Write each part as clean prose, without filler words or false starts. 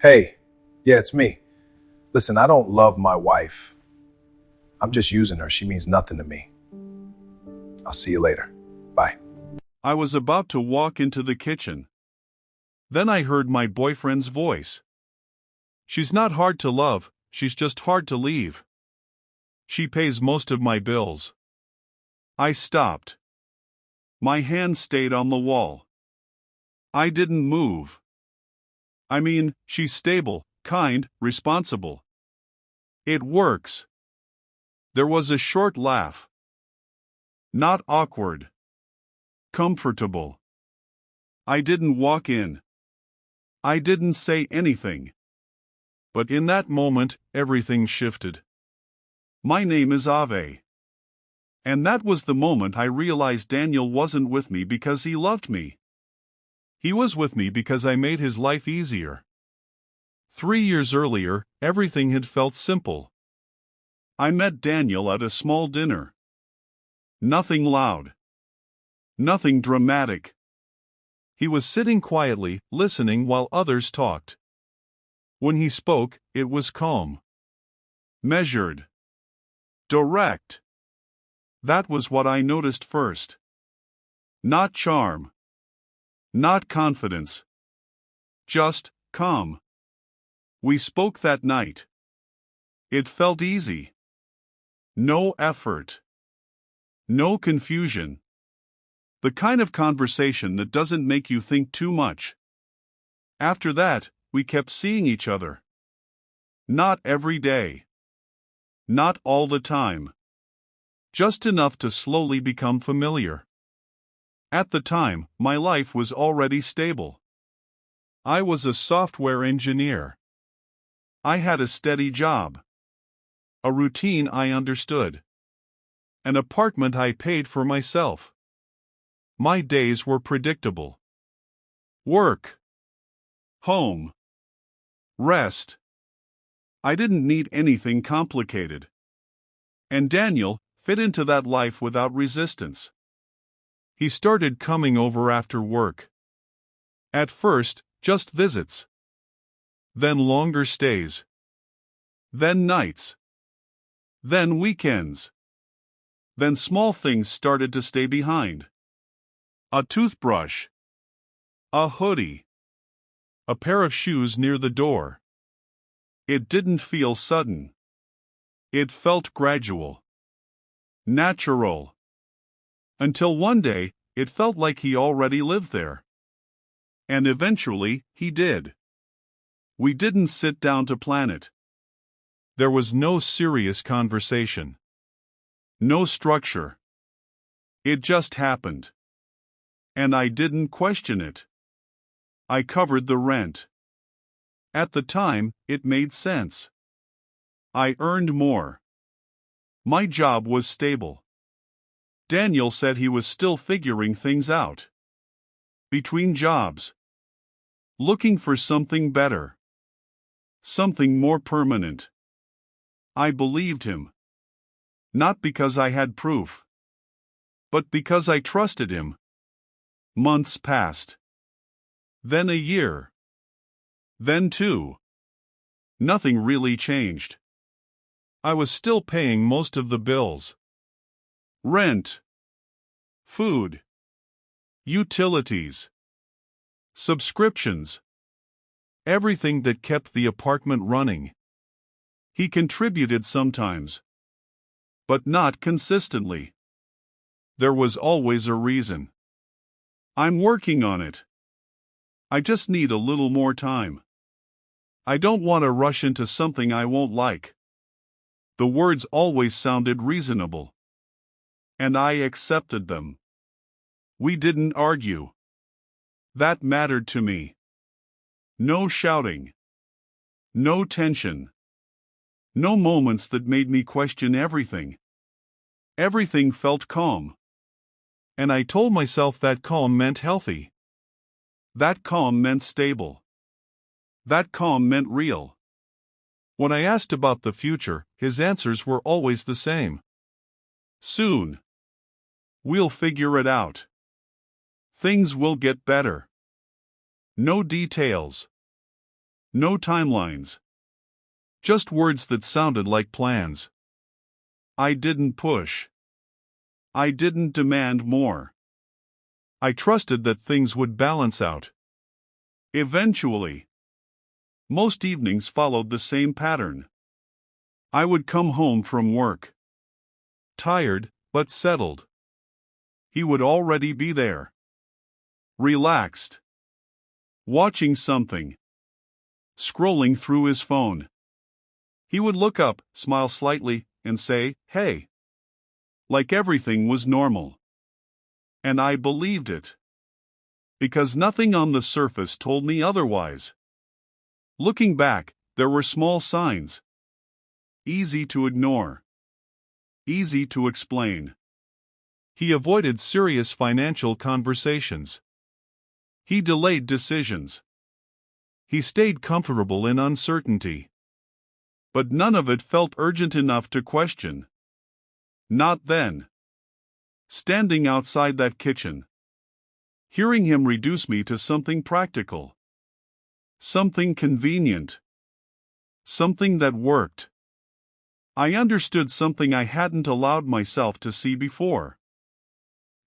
Hey, yeah, it's me. Listen, I don't love my wife. I'm just using her. She means nothing to me. I'll see you later. Bye. I was about to walk into the kitchen. Then I heard my boyfriend's voice. She's not hard to love, she's just hard to leave. She pays most of my bills. I stopped. My hand stayed on the wall. I didn't move. I mean, she's stable, kind, responsible. It works. There was a short laugh. Not awkward. Comfortable. I didn't walk in. I didn't say anything. But in that moment, everything shifted. My name is Ave. And that was the moment I realized Daniel wasn't with me because he loved me. He was with me because I made his life easier. 3 years earlier, everything had felt simple. I met Daniel at a small dinner. Nothing loud. Nothing dramatic. He was sitting quietly, listening while others talked. When he spoke, it was calm. Measured. Direct. That was what I noticed first. Not charm. Not confidence. Just calm. We spoke that night. It felt easy. No effort. No confusion. The kind of conversation that doesn't make you think too much. After that, we kept seeing each other. Not every day. Not all the time. Just enough to slowly become familiar. At the time, my life was already stable. I was a software engineer. I had a steady job. A routine I understood. An apartment I paid for myself. My days were predictable. Work. Home. Rest. I didn't need anything complicated. And Daniel fit into that life without resistance. He started coming over after work. At first, just visits. Then longer stays. Then nights. Then weekends. Then small things started to stay behind. A toothbrush. A hoodie. A pair of shoes near the door. It didn't feel sudden. It felt gradual. Natural. Until one day, it felt like he already lived there. And eventually, he did. We didn't sit down to plan it. There was no serious conversation. No structure. It just happened. And I didn't question it. I covered the rent. At the time, it made sense. I earned more. My job was stable. Daniel said he was still figuring things out. Between jobs. Looking for something better. Something more permanent. I believed him. Not because I had proof. But because I trusted him. Months passed. Then a year. Then 2. Nothing really changed. I was still paying most of the bills. Rent. Food. Utilities. Subscriptions. Everything that kept the apartment running. He contributed sometimes. But not consistently. There was always a reason. I'm working on it. I just need a little more time. I don't want to rush into something I won't like. The words always sounded reasonable. And I accepted them. We didn't argue. That mattered to me. No shouting. No tension. No moments that made me question everything. Everything felt calm. And I told myself that calm meant healthy. That calm meant stable. That calm meant real. When I asked about the future, his answers were always the same. Soon. We'll figure it out. Things will get better. No details. No timelines. Just words that sounded like plans. I didn't push. I didn't demand more. I trusted that things would balance out. Eventually. Most evenings followed the same pattern. I would come home from work. Tired, but settled. He would already be there. Relaxed. Watching something. Scrolling through his phone. He would look up, smile slightly, and say, "Hey." Like everything was normal. And I believed it. Because nothing on the surface told me otherwise. Looking back, there were small signs. Easy to ignore. Easy to explain. He avoided serious financial conversations. He delayed decisions. He stayed comfortable in uncertainty. But none of it felt urgent enough to question. Not then. Standing outside that kitchen. Hearing him reduce me to something practical. Something convenient. Something that worked. I understood something I hadn't allowed myself to see before.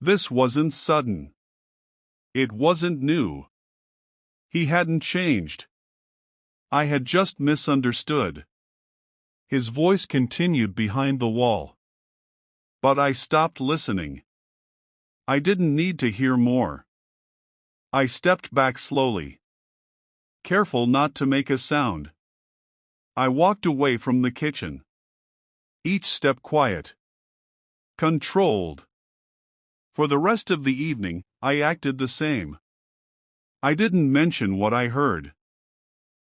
This wasn't sudden. It wasn't new. He hadn't changed. I had just misunderstood. His voice continued behind the wall. But I stopped listening. I didn't need to hear more. I stepped back slowly. Careful not to make a sound. I walked away from the kitchen. Each step quiet. Controlled. For the rest of the evening, I acted the same. I didn't mention what I heard.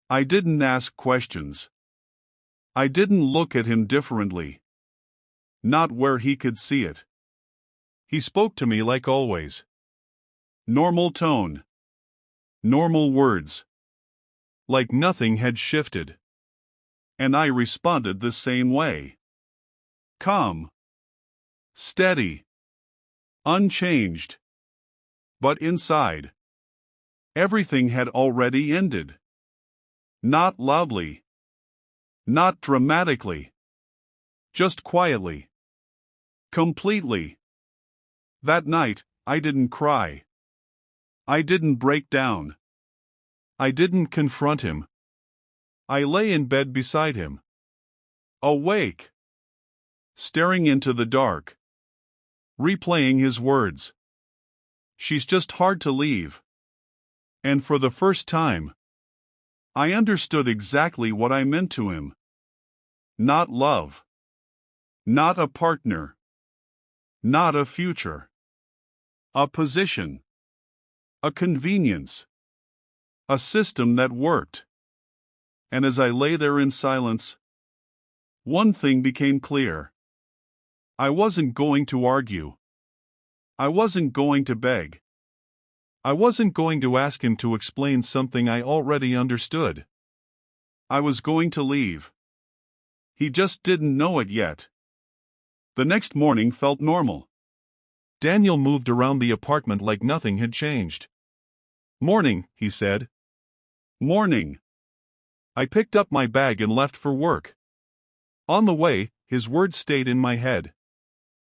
I didn't ask questions. I didn't look at him differently. Not where he could see it. He spoke to me like always. Normal tone. Normal words. Like nothing had shifted. And I responded the same way. Calm. Steady. Unchanged. But inside, everything had already ended. Not loudly. Not dramatically. Just quietly. Completely. That night, I didn't cry. I didn't break down. I didn't confront him. I lay in bed beside him. Awake. Staring into the dark. Replaying his words. She's just hard to leave. And for the first time, I understood exactly what I meant to him. Not love. Not a partner. Not a future. A position. A convenience. A system that worked. And as I lay there in silence, one thing became clear. I wasn't going to argue. I wasn't going to beg. I wasn't going to ask him to explain something I already understood. I was going to leave. He just didn't know it yet. The next morning felt normal. Daniel moved around the apartment like nothing had changed. "Morning," he said. "Morning." I picked up my bag and left for work. On the way, his words stayed in my head.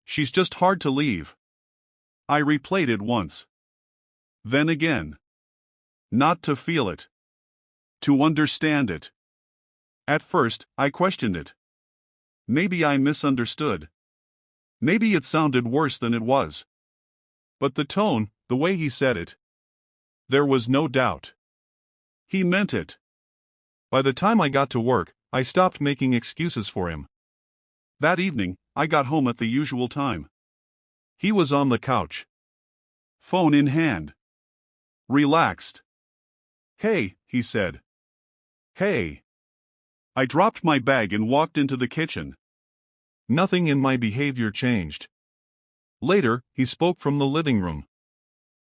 "She's just hard to leave." I replayed it once. Then again. Not to feel it. To understand it. At first, I questioned it. Maybe I misunderstood. Maybe it sounded worse than it was. But the tone, the way he said it. There was no doubt. He meant it. By the time I got to work, I stopped making excuses for him. That evening, I got home at the usual time. He was on the couch. Phone in hand. Relaxed. "Hey," he said. "Hey." I dropped my bag and walked into the kitchen. Nothing in my behavior changed. Later, he spoke from the living room.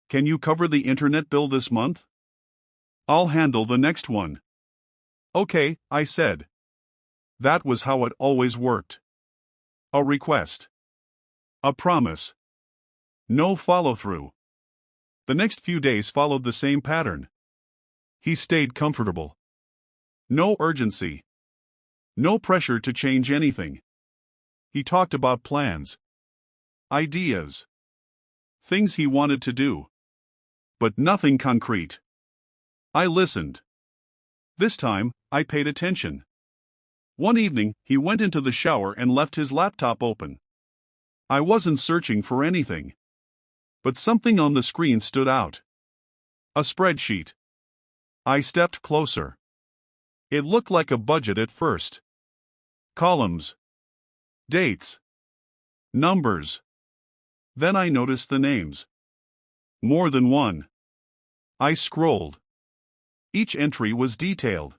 "Can you cover the internet bill this month?" "I'll handle the next one." "Okay," I said. That was how it always worked. A request. A promise. No follow-through. The next few days followed the same pattern. He stayed comfortable. No urgency. No pressure to change anything. He talked about plans, ideas, things he wanted to do, but nothing concrete. I listened. This time, I paid attention. One evening, he went into the shower and left his laptop open. I wasn't searching for anything, but something on the screen stood out. A spreadsheet. I stepped closer. It looked like a budget at first. Columns, dates, numbers. Then I noticed the names. More than one. I scrolled. Each entry was detailed.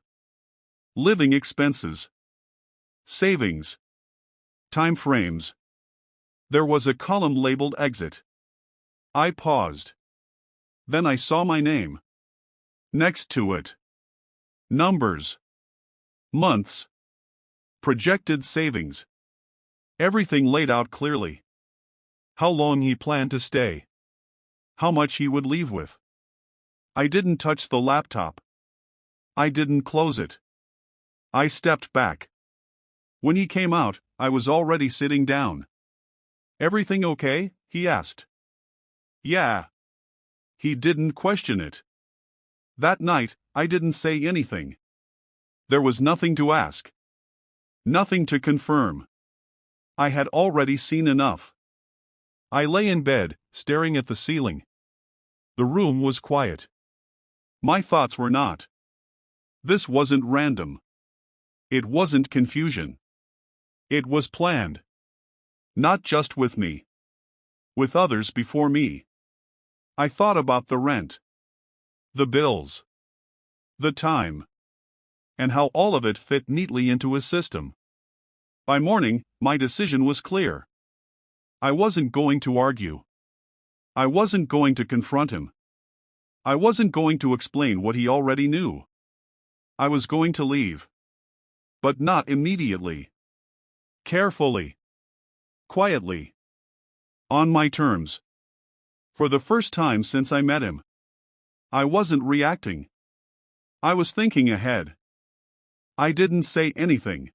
Living expenses, savings, time frames. There was a column labeled exit. I paused. Then I saw my name. Next to it. Numbers. Months. Projected savings. Everything laid out clearly. How long he planned to stay. How much he would leave with. I didn't touch the laptop. I didn't close it. I stepped back. When he came out, I was already sitting down. "Everything okay?" he asked. "Yeah." He didn't question it. That night, I didn't say anything. There was nothing to ask. Nothing to confirm. I had already seen enough. I lay in bed, staring at the ceiling. The room was quiet. My thoughts were not. This wasn't random. It wasn't confusion. It was planned. Not just with me. With others before me. I thought about the rent. The bills. The time. And how all of it fit neatly into his system. By morning, my decision was clear. I wasn't going to argue. I wasn't going to confront him. I wasn't going to explain what he already knew. I was going to leave. But not immediately. Carefully. Quietly. On my terms. For the first time since I met him. I wasn't reacting. I was thinking ahead. I didn't say anything.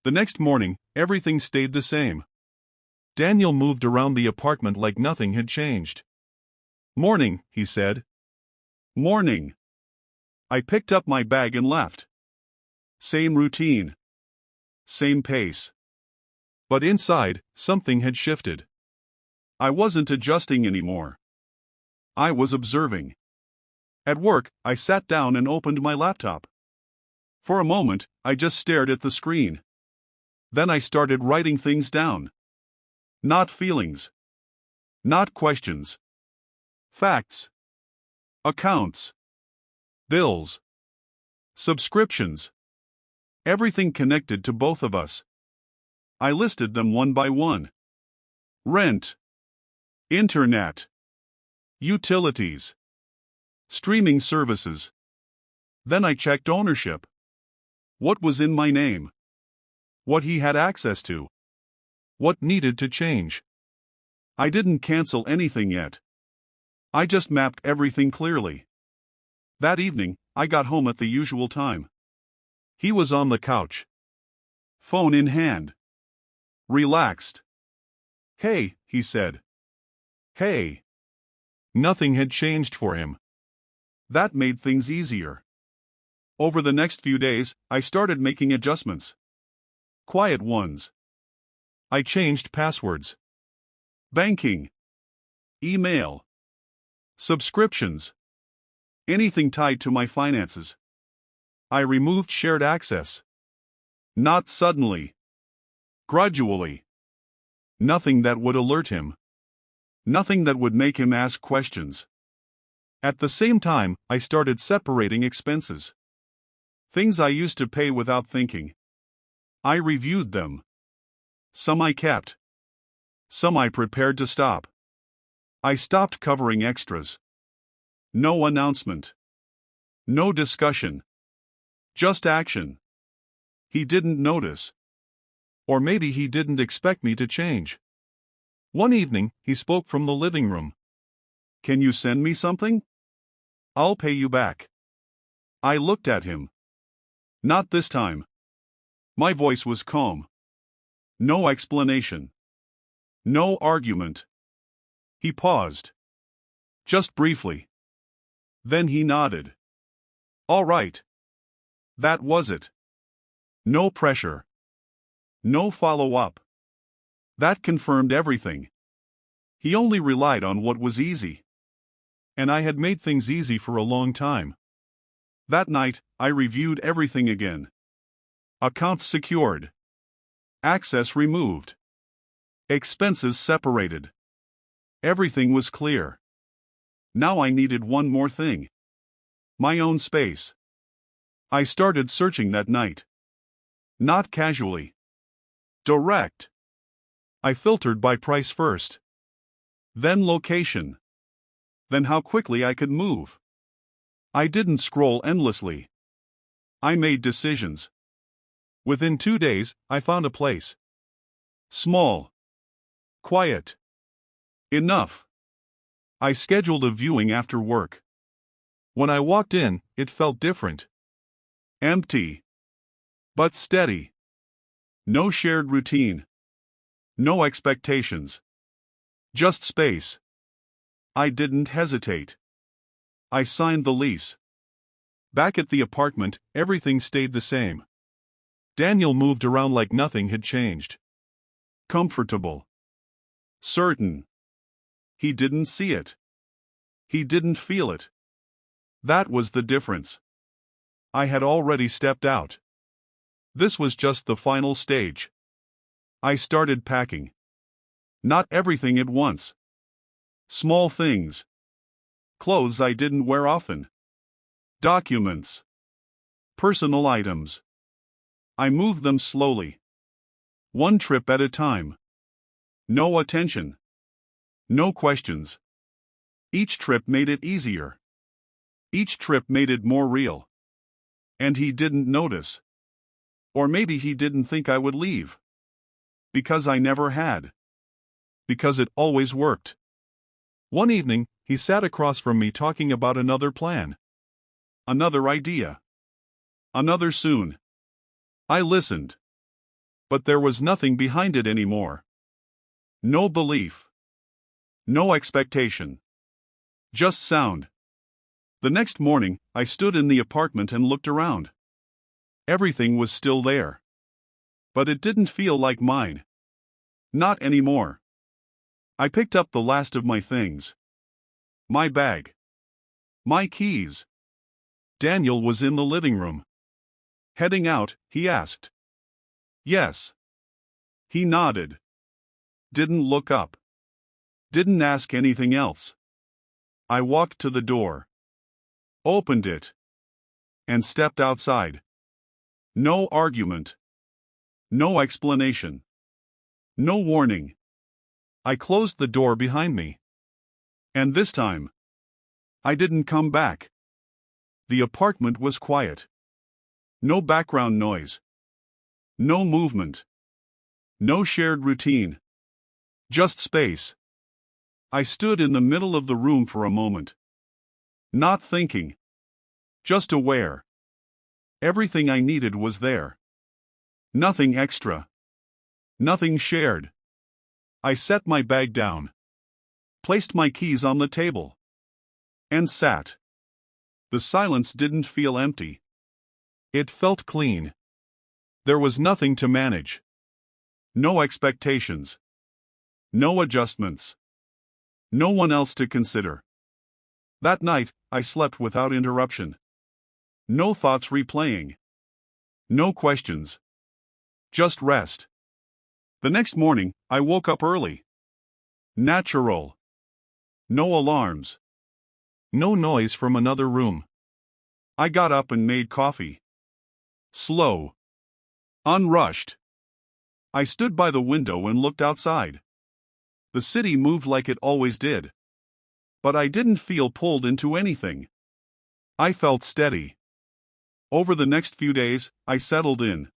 The next morning, everything stayed the same. Daniel moved around the apartment like nothing had changed. "Morning," he said. "Morning." I picked up my bag and left. Same routine. Same pace. But inside, something had shifted. I wasn't adjusting anymore. I was observing. At work, I sat down and opened my laptop. For a moment, I just stared at the screen. Then I started writing things down. Not feelings. Not questions. Facts. Accounts. Bills. Subscriptions. Everything connected to both of us. I listed them one by one. Rent. Internet. Utilities. Streaming services. Then I checked ownership. What was in my name? What he had access to? What needed to change? I didn't cancel anything yet. I just mapped everything clearly. That evening, I got home at the usual time. He was on the couch. Phone in hand. Relaxed. "Hey," he said. "Hey." Nothing had changed for him. That made things easier. Over the next few days, I started making adjustments. Quiet ones. I changed passwords. Banking. Email. Subscriptions. Anything tied to my finances. I removed shared access. Not suddenly. Gradually. Nothing that would alert him. Nothing that would make him ask questions. At the same time, I started separating expenses. Things I used to pay without thinking. I reviewed them. Some I kept. Some I prepared to stop. I stopped covering extras. No announcement. No discussion. Just action. He didn't notice. Or maybe he didn't expect me to change. One evening, he spoke from the living room. "Can you send me something? I'll pay you back." I looked at him. Not this time. My voice was calm. No explanation. No argument. He paused. Just briefly. Then he nodded. All right. That was it. No pressure. No follow-up. That confirmed everything. He only relied on what was easy. And I had made things easy for a long time. That night, I reviewed everything again. Accounts secured. Access removed. Expenses separated. Everything was clear. Now I needed one more thing. My own space. I started searching that night. Not casually. Direct. I filtered by price first. Then location. Then how quickly I could move. I didn't scroll endlessly. I made decisions. Within 2 days, I found a place. Small. Quiet. Enough. I scheduled a viewing after work. When I walked in, it felt different. Empty. But steady. No shared routine. No expectations. Just space. I didn't hesitate. I signed the lease. Back at the apartment, everything stayed the same. Daniel moved around like nothing had changed. Comfortable. Certain. He didn't see it. He didn't feel it. That was the difference. I had already stepped out. This was just the final stage. I started packing. Not everything at once. Small things. Clothes I didn't wear often. Documents. Personal items. I moved them slowly. One trip at a time. No attention. No questions. Each trip made it easier. Each trip made it more real. And he didn't notice. Or maybe he didn't think I would leave. Because I never had. Because it always worked. One evening, he sat across from me talking about another plan. Another idea. Another soon. I listened. But there was nothing behind it anymore. No belief. No expectation. Just sound. The next morning, I stood in the apartment and looked around. Everything was still there. But it didn't feel like mine. Not anymore. I picked up the last of my things. My bag. My keys. Daniel was in the living room. Heading out, he asked. Yes. He nodded. Didn't look up. Didn't ask anything else. I walked to the door. Opened it. And stepped outside. No argument. No explanation. No warning. I closed the door behind me. And this time, I didn't come back. The apartment was quiet. No background noise. No movement. No shared routine. Just space. I stood in the middle of the room for a moment. Not thinking. Just aware. Everything I needed was there. Nothing extra. Nothing shared. I set my bag down. Placed my keys on the table. And sat. The silence didn't feel empty. It felt clean. There was nothing to manage. No expectations. No adjustments. No one else to consider. That night, I slept without interruption. No thoughts replaying. No questions. Just rest. The next morning, I woke up early. Natural. No alarms. No noise from another room. I got up and made coffee. Slow. Unrushed. I stood by the window and looked outside. The city moved like it always did. But I didn't feel pulled into anything. I felt steady. Over the next few days, I settled in.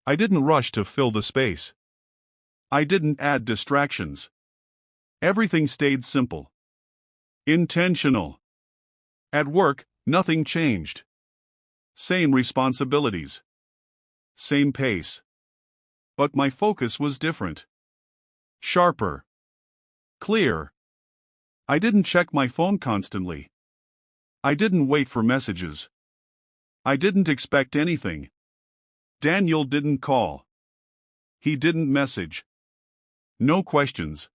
I didn't rush to fill the space. I didn't add distractions. Everything stayed simple. Intentional. At work, nothing changed. Same responsibilities. Same pace. But my focus was different. Sharper. Clear. I didn't check my phone constantly. I didn't wait for messages. I didn't expect anything. Daniel didn't call. He didn't message. No questions.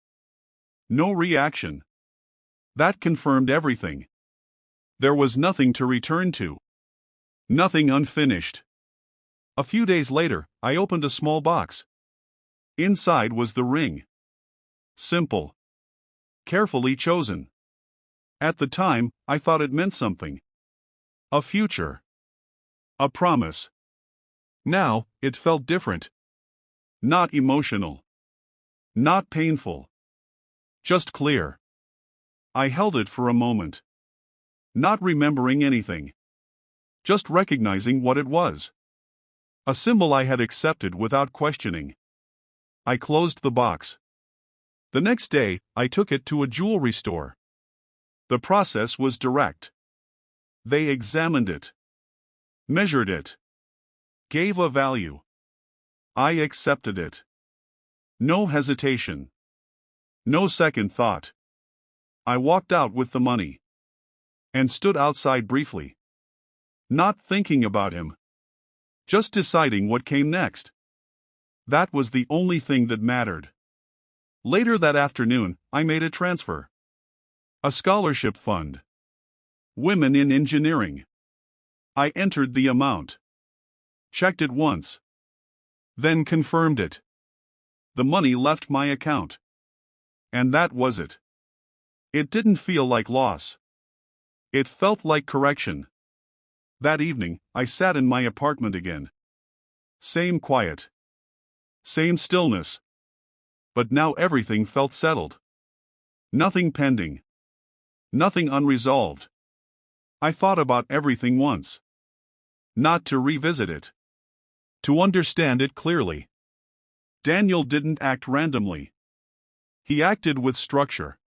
No reaction. That confirmed everything. There was nothing to return to. Nothing unfinished. A few days later, I opened a small box. Inside was the ring. Simple. Carefully chosen. At the time, I thought it meant something. A future. A promise. Now, it felt different. Not emotional. Not painful. Just clear. I held it for a moment. Not remembering anything. Just recognizing what it was. A symbol I had accepted without questioning. I closed the box. The next day, I took it to a jewelry store. The process was direct. They examined it. Measured it. Gave a value. I accepted it. No hesitation. No second thought. I walked out with the money. And stood outside briefly. Not thinking about him. Just deciding what came next. That was the only thing that mattered. Later that afternoon, I made a transfer. A scholarship fund. Women in engineering. I entered the amount. Checked it once. Then confirmed it. The money left my account. And that was it. It didn't feel like loss. It felt like correction. That evening, I sat in my apartment again. Same quiet. Same stillness. But now everything felt settled. Nothing pending. Nothing unresolved. I thought about everything once. Not to revisit it. To understand it clearly. Daniel didn't act randomly. He acted with structure.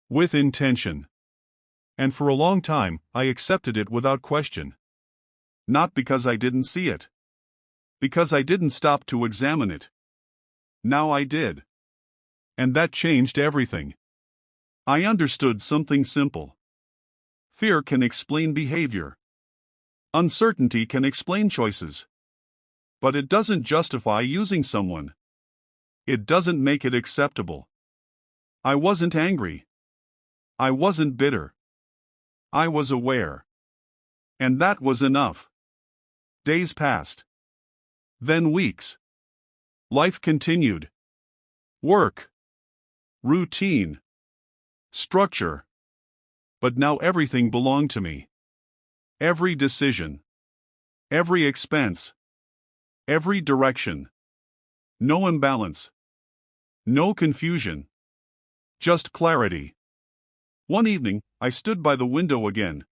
With intention. And for a long time, I accepted it without question. Not because I didn't see it. Because I didn't stop to examine it. Now I did. And that changed everything. I understood something simple. Fear can explain behavior. Uncertainty can explain choices. But it doesn't justify using someone. It doesn't make it acceptable. I wasn't angry. I wasn't bitter. I was aware. And that was enough. Days passed. Then weeks. Life continued. Work. Routine. Structure. But now everything belonged to me. Every decision. Every expense. Every direction. No imbalance. No confusion. Just clarity. One evening, I stood by the window again.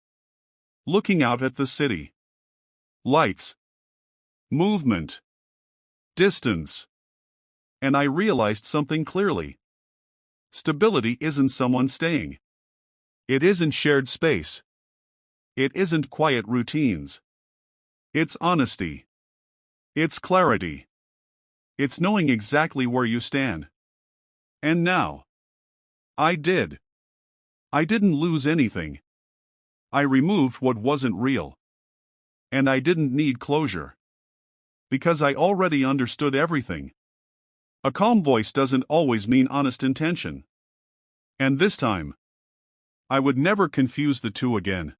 Looking out at the city. Lights. Movement. Distance. And I realized something clearly. Stability isn't someone staying. It isn't shared space. It isn't quiet routines. It's honesty. It's clarity. It's knowing exactly where you stand. And now. I did. I didn't lose anything. I removed what wasn't real. And I didn't need closure. Because I already understood everything. A calm voice doesn't always mean honest intention. And this time, I would never confuse the two again.